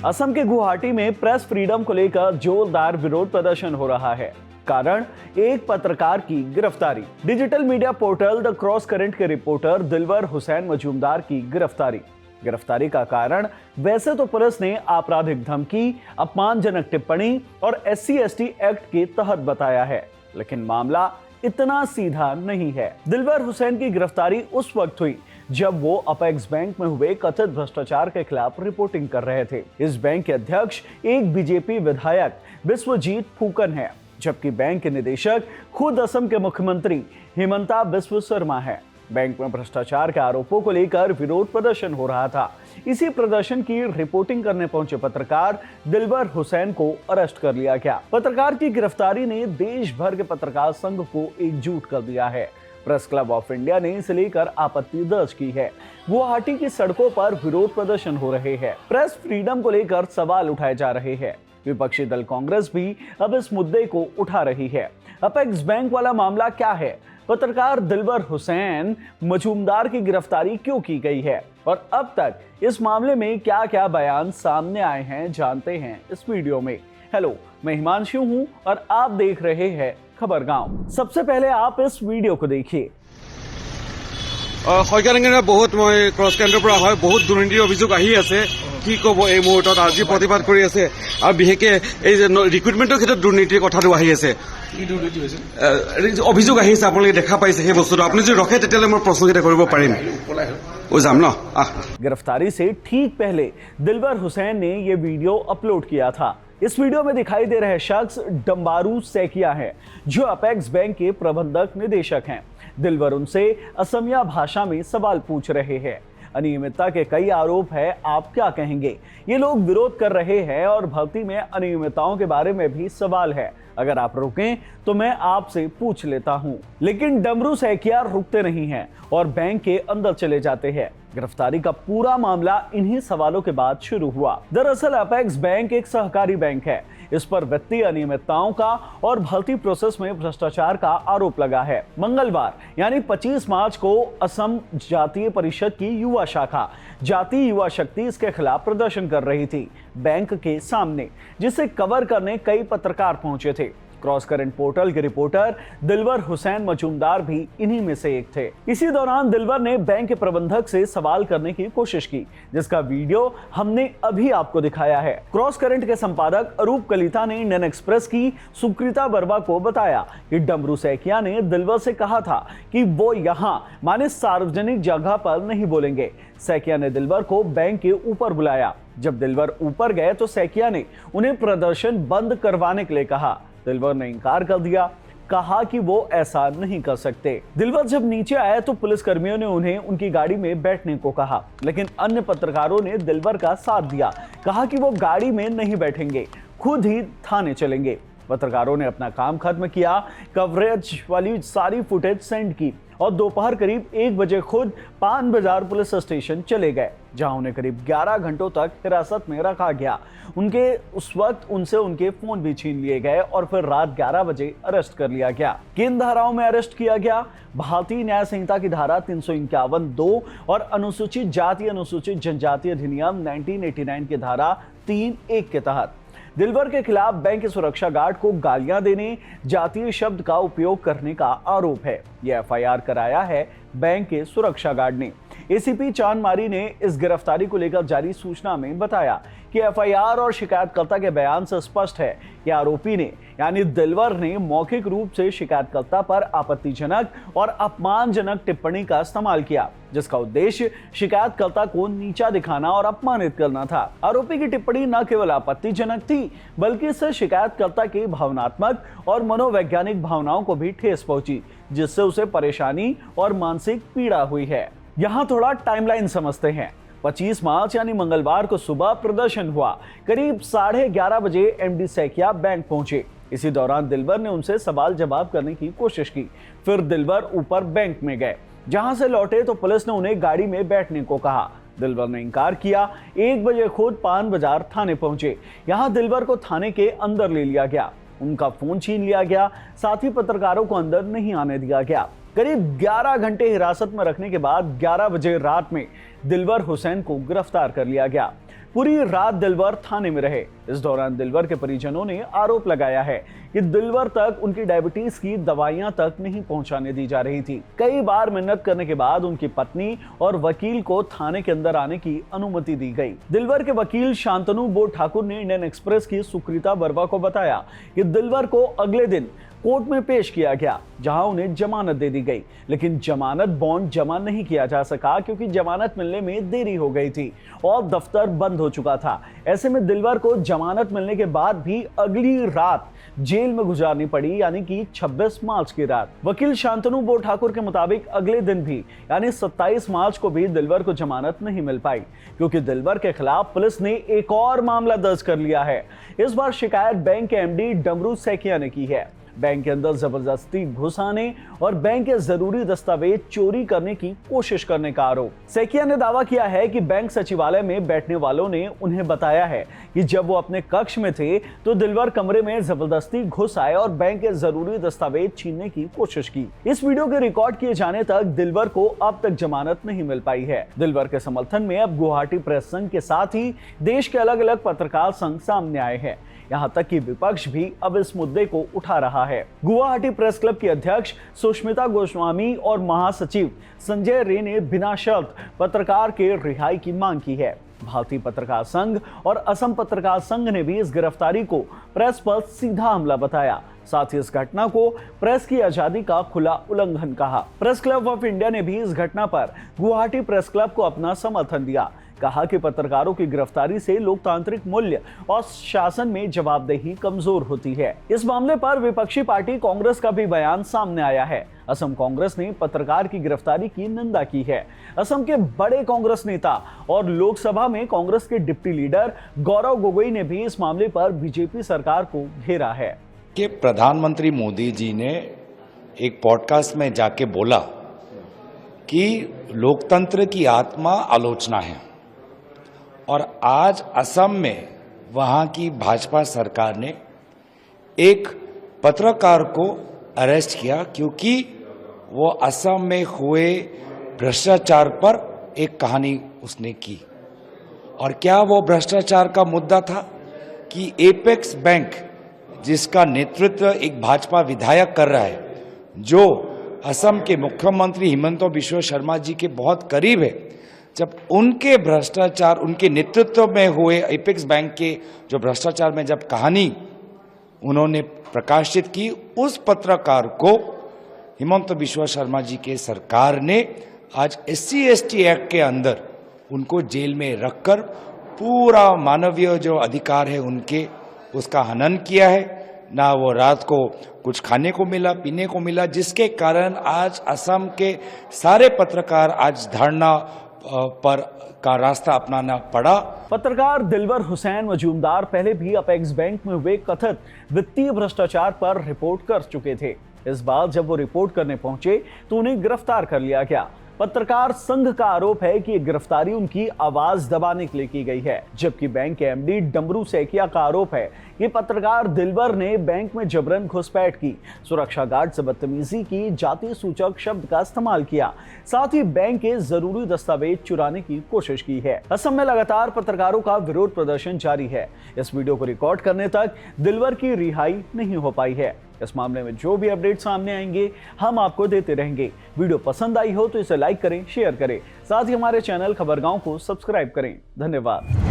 असम के गुवाहाटी में press freedom को लेकर जोरदार विरोध प्रदर्शन हो रहा है। कारण एक पत्रकार की गिरफ्तारी। Digital media portal the cross current के रिपोर्टर दिलवर हुसैन मजूमदार की गिरफ्तारी का कारण वैसे तो पुलिस ने आपराधिक धमकी, अपमानजनक टिप्पणी और SC/ST एक्ट के तहत बताया है, लेकिन मामला इतना सीधा नहीं है। दिलवर हुसैन की गिरफ्तारी उस वक्त हुई जब वो अपेक्स बैंक में हुए कथित भ्रष्टाचार के खिलाफ रिपोर्टिंग कर रहे थे। इस बैंक के अध्यक्ष एक बीजेपी विधायक बिस्वजीत फूकन है, जबकि बैंक के निदेशक खुद असम के मुख्यमंत्री हिमंता बिस्व शर्मा है। बैंक में भ्रष्टाचार के आरोपों को लेकर विरोध प्रदर्शन हो रहा था। इसी प्रदर्शन की रिपोर्टिंग करने पहुंचे पत्रकार दिलवर हुसैन को अरेस्ट कर लिया गया। पत्रकार की गिरफ्तारी ने देश भर के पत्रकार संघ को एकजुट कर दिया है। प्रेस क्लब ऑफ इंडिया ने इसे लेकर आपत्ति दर्ज की है। गुवाहाटी की सड़कों पर विरोध प्रदर्शन हो रहे हैं। प्रेस फ्रीडम को लेकर सवाल उठाए जा रहे हैं। विपक्षी दल कांग्रेस भी अब इस मुद्दे को उठा रही है। अपेक्स बैंक वाला मामला क्या है? पत्रकार दिलवर हुसैन मजूमदार की गिरफ्तारी क्यों की गई है? और अब तक इस मामले में क्या क्या बयान सामने आए हैं, जानते हैं इस वीडियो में। हेलो, मैं हिमांशु हूं और आप देख रहे हैं खबर गांव। सबसे पहले आप इस वीडियो को देखिए। बहुत मैं क्रॉस केन्द्र পৰা হয় বহুত দুৰ্নীতিৰ অভিযোগ আহি আছে। কি ক'ব এই মুহূৰ্তত আজি প্ৰতিবাদ কৰি আছে আৰু বিশেষকৈ এই যে ৰিক্ৰুটমেণ্টৰ ক্ষেত্ৰত দুৰ্নীতিৰ কথাটো আহি আছে। অভিযোগ আহিছে, আপোনালোকে দেখা পাইছে সেই বস্তুটো। আপুনি যদি ৰখে তেতিয়াহ'লে মই প্ৰশ্নকেইটা কৰিব পাৰিম। যাম ন। गिरफ्तारी से ठीक पहले दिलवर हुसैन ने ये वीडियो अपलोड किया था। इस वीडियो में दिखाई दे रहे शख्स डम्बारू सैकिया है, जो अपेक्स बैंक के प्रबंधक निदेशक हैं। दिलवर उनसे असमिया भाषा में सवाल पूछ रहे हैं। अनियमितता के कई आरोप है, आप क्या कहेंगे? ये लोग विरोध कर रहे हैं और भर्ती में अनियमितताओं के बारे में भी सवाल है। अगर आप रुकें तो मैं आपसे पूछ लेता हूं। लेकिन डमरू सैकिया रुकते नहीं हैं और बैंक के अंदर चले जाते हैं। गिरफ्तारी का पूरा मामला इन्हीं सवालों के बाद शुरू हुआ। दरअसल अपेक्स बैंक एक सहकारी बैंक है। इस पर वित्तीय अनियमितताओं का और भर्ती प्रोसेस में भ्रष्टाचार का आरोप लगा है। मंगलवार यानी 25 मार्च को असम जातीय परिषद की युवा शाखा जातीय युवा शक्ति इसके खिलाफ प्रदर्शन कर रही थी बैंक के सामने, जिसे कवर करने कई पत्रकार पहुंचे थे। क्रॉस करंट पोर्टल के रिपोर्टर दिलवर हुसैन मजूमदार भी इन्हीं में से एक थे। इसी दौरान दिलवर ने बैंक के प्रबंधक से सवाल करने की कोशिश की, जिसका वीडियो हमने अभी आपको दिखाया है। क्रॉस करंट के संपादक अरूप कलिता ने इंडियन एक्सप्रेस की सुकृता बर्मा को बताया कि डमरू सैकिया ने दिलवर से कहा था कि वो यहाँ माने सार्वजनिक जगह पर नहीं बोलेंगे। सैकिया ने दिलवर को बैंक के ऊपर बुलाया। जब दिलवर ऊपर गए तो सैकिया ने उन्हें प्रदर्शन बंद करवाने के लिए कहा। दिलवर ने इनकार कर दिया, कहा कि वो ऐसा नहीं कर सकते। दिलवर जब नीचे आए तो पुलिस कर्मियों ने उन्हें उनकी गाड़ी में बैठने को कहा, लेकिन अन्य पत्रकारों ने दिलवर का साथ दिया। कहा कि वो गाड़ी में नहीं बैठेंगे, खुद ही थाने चलेंगे। पत्रकारों ने अपना काम खत्म किया, कवरेज वाली सारी फुटेज सेंड की और दोपहर करीब 1 बजे खुद पान बाजार पुलिस स्टेशन चले गए, जहां उन्हें करीब 11 घंटों तक हिरासत में रखा गया। उस वक्त उनसे उनके फोन भी छीन लिए गए और फिर रात 11 बजे अरेस्ट कर लिया गया। किन धाराओं में अरेस्ट किया गया? भारतीय न्याय संहिता की धारा 351(2) और अनुसूचित जाति अनुसूचित जनजाति अधिनियम 1989 की धारा 3(1) के तहत। दिलवर के खिलाफ बैंक के सुरक्षा गार्ड को गालियां देने, जातीय शब्द का उपयोग करने का आरोप है। यह FIR कराया है बैंक के सुरक्षा गार्ड ने। ACP चांदमारी ने इस गिरफ्तारी को लेकर जारी सूचना में बताया कि FIR और शिकायतकर्ता के बयान से स्पष्ट है कि आरोपी ने यानी दिलवर ने मौखिक रूप से शिकायतकर्ता पर आपत्तिजनक और अपमानजनक टिप्पणी का इस्तेमाल किया, जिसका उद्देश्य शिकायतकर्ता को नीचा दिखाना और अपमानित करना था। आरोपी की टिप्पणी न केवल आपत्तिजनक थी, बल्कि इससे शिकायतकर्ता की भावनात्मक और मनोवैज्ञानिक भावनाओं को भी ठेस पहुंची, जिससे उसे परेशानी और मानसिक पीड़ा हुई है। यहाँ थोड़ा टाइमलाइन समझते हैं। 25 मार्च यानी मंगलवार को सुबह प्रदर्शन हुआ। करीब 11:30 बजे MD सैकिया बैंक पहुंचे। इसी दौरान दिलवर ने उनसे सवाल जवाब करने की कोशिश की। फिर दिलवर ऊपर बैंक में गए। जहां से लौटे तो पुलिस ने उन्हें गाड़ी में बैठने को कहा। दिलवर ने इनकार किया। 1 बजे खुद पान बाजार थाने पहुंचे। यहां दिलवर को थाने के अंदर ले लिया गया। उनका फोन छीन लिया गया। साथ ही पत्रकारों को अंदर नहीं आने दिया गया। करीब 11 घंटे हिरासत में रखने के बाद 11 बजे रात में दिलवर हुसैन को गिरफ्तार कर लिया गया। पूरी रात दिलवर थाने में रहे। इस दौरान दिलवर के परिजनों ने आरोप लगाया है कि दिलवर तक उनकी डायबिटीज की दवाइयां तक नहीं पहुंचाने दी जा रही थी। कई बार मिन्नत करने के बाद उनकी पत्नी और वकील को थाने के अंदर आने की अनुमति दी गई। दिलवर के वकील शांतनु बोर ठाकुर ने इंडियन एक्सप्रेस की सुकृता बरवा को बताया कि दिलवर को अगले दिन कोर्ट में पेश किया गया, जहां उन्हें जमानत दे दी गई, लेकिन जमानत बॉन्ड जमा नहीं किया जा सका क्योंकि जमानत मिलने में देरी हो गई थी और दफ्तर बंद हो चुका था। ऐसे में दिलवर को जमानत मिलने के बाद भी अगली रात जेल में गुजारनी पड़ी, यानी कि 26 मार्च की रात। वकील शांतनु बोर ठाकुर के मुताबिक अगले दिन भी यानी 27 मार्च को भी दिलवर को जमानत नहीं मिल पाई, क्योंकि दिलवर के खिलाफ पुलिस ने एक और मामला दर्ज कर लिया है। इस बार शिकायत बैंक के एमडी डमरू सैकिया ने की है। बैंक के अंदर जबरदस्ती घुस आने और बैंक के जरूरी दस्तावेज चोरी करने की कोशिश करने का आरोप। सैकिया ने दावा किया है कि बैंक सचिवालय में बैठने वालों ने उन्हें बताया है कि जब वो अपने कक्ष में थे तो दिलवर कमरे में जबरदस्ती घुस आए और बैंक के जरूरी दस्तावेज छीनने की कोशिश की। इस वीडियो के रिकॉर्ड किए जाने तक दिलवर को अब तक जमानत नहीं मिल पाई है। दिलवर के समर्थन में अब गुवाहाटी प्रेस संघ के साथ ही देश के अलग अलग पत्रकार संघ सामने आए हैं। यहाँ तक कि विपक्ष भी अब इस मुद्दे को उठा रहा है। गुवाहाटी प्रेस क्लब की अध्यक्ष सुष्मिता गोस्वामी और महासचिव संजय रे ने बिना शर्त पत्रकार के रिहाई की मांग की है। भारतीय पत्रकार संघ और असम पत्रकार संघ ने भी इस गिरफ्तारी को प्रेस पर सीधा हमला बताया। साथ ही इस घटना को प्रेस की आजादी का खुला उल्लंघन कहा। प्रेस क्लब ऑफ इंडिया ने भी इस घटना पर गुवाहाटी प्रेस क्लब को अपना समर्थन दिया। कहा कि पत्रकारों की गिरफ्तारी से लोकतांत्रिक मूल्य और शासन में जवाबदेही कमजोर होती है। इस मामले पर विपक्षी पार्टी कांग्रेस का भी बयान सामने आया है। असम कांग्रेस ने पत्रकार की गिरफ्तारी की निंदा की है। असम के बड़े कांग्रेस नेता और लोकसभा में कांग्रेस के डिप्टी लीडर गौरव गोगोई ने भी इस मामले पर बीजेपी सरकार को घेरा है कि प्रधानमंत्री मोदी जी ने एक पॉडकास्ट में जाके बोला कि लोकतंत्र की आत्मा आलोचना है, और आज असम में वहां की भाजपा सरकार ने एक पत्रकार को अरेस्ट किया क्योंकि वो असम में हुए भ्रष्टाचार पर एक कहानी उसने की। और क्या वो भ्रष्टाचार का मुद्दा था कि एपेक्स बैंक, जिसका नेतृत्व एक भाजपा विधायक कर रहा है, जो असम के मुख्यमंत्री हिमंत बिश्व शर्मा जी के बहुत करीब है, जब उनके भ्रष्टाचार, उनके नेतृत्व में हुए एपेक्स बैंक के जो भ्रष्टाचार में जब कहानी उन्होंने प्रकाशित की, उस पत्रकार को हिमंत बिश्व शर्मा जी के सरकार ने आज SC/ST एक्ट के अंदर उनको जेल में रखकर पूरा मानवीय जो अधिकार है उनके, उसका हनन किया है। ना वो रात को कुछ खाने को मिला, पीने को मिला, जिसके कारण आज असम के सारे पत्रकार आज धरना पर का रास्ता अपनाना पड़ा। पत्रकार दिलवर हुसैन मजूमदार पहले भी अपेक्स बैंक में हुए कथित वित्तीय भ्रष्टाचार पर रिपोर्ट कर चुके थे। इस बार जब वो रिपोर्ट करने पहुंचे तो उन्हें गिरफ्तार कर लिया गया। पत्रकार संघ का आरोप है कि गिरफ्तारी उनकी आवाज दबाने के लिए की गई है, जबकि बैंक के एमडी डमरू सैकिया का आरोप है कि पत्रकार दिलवर ने बैंक में जबरन घुसपैठ की, सुरक्षा गार्ड से बदतमीजी की, जाति सूचक शब्द का इस्तेमाल किया, साथ ही बैंक के जरूरी दस्तावेज चुराने की कोशिश की है। असम में लगातार पत्रकारों का विरोध प्रदर्शन जारी है। इस वीडियो को रिकॉर्ड करने तक दिलवर की रिहाई नहीं हो पाई है। इस मामले में जो भी अपडेट सामने आएंगे हम आपको देते रहेंगे। वीडियो पसंद आई हो तो इसे लाइक करें, शेयर करें, साथ ही हमारे चैनल खबरगांव को सब्सक्राइब करें। धन्यवाद।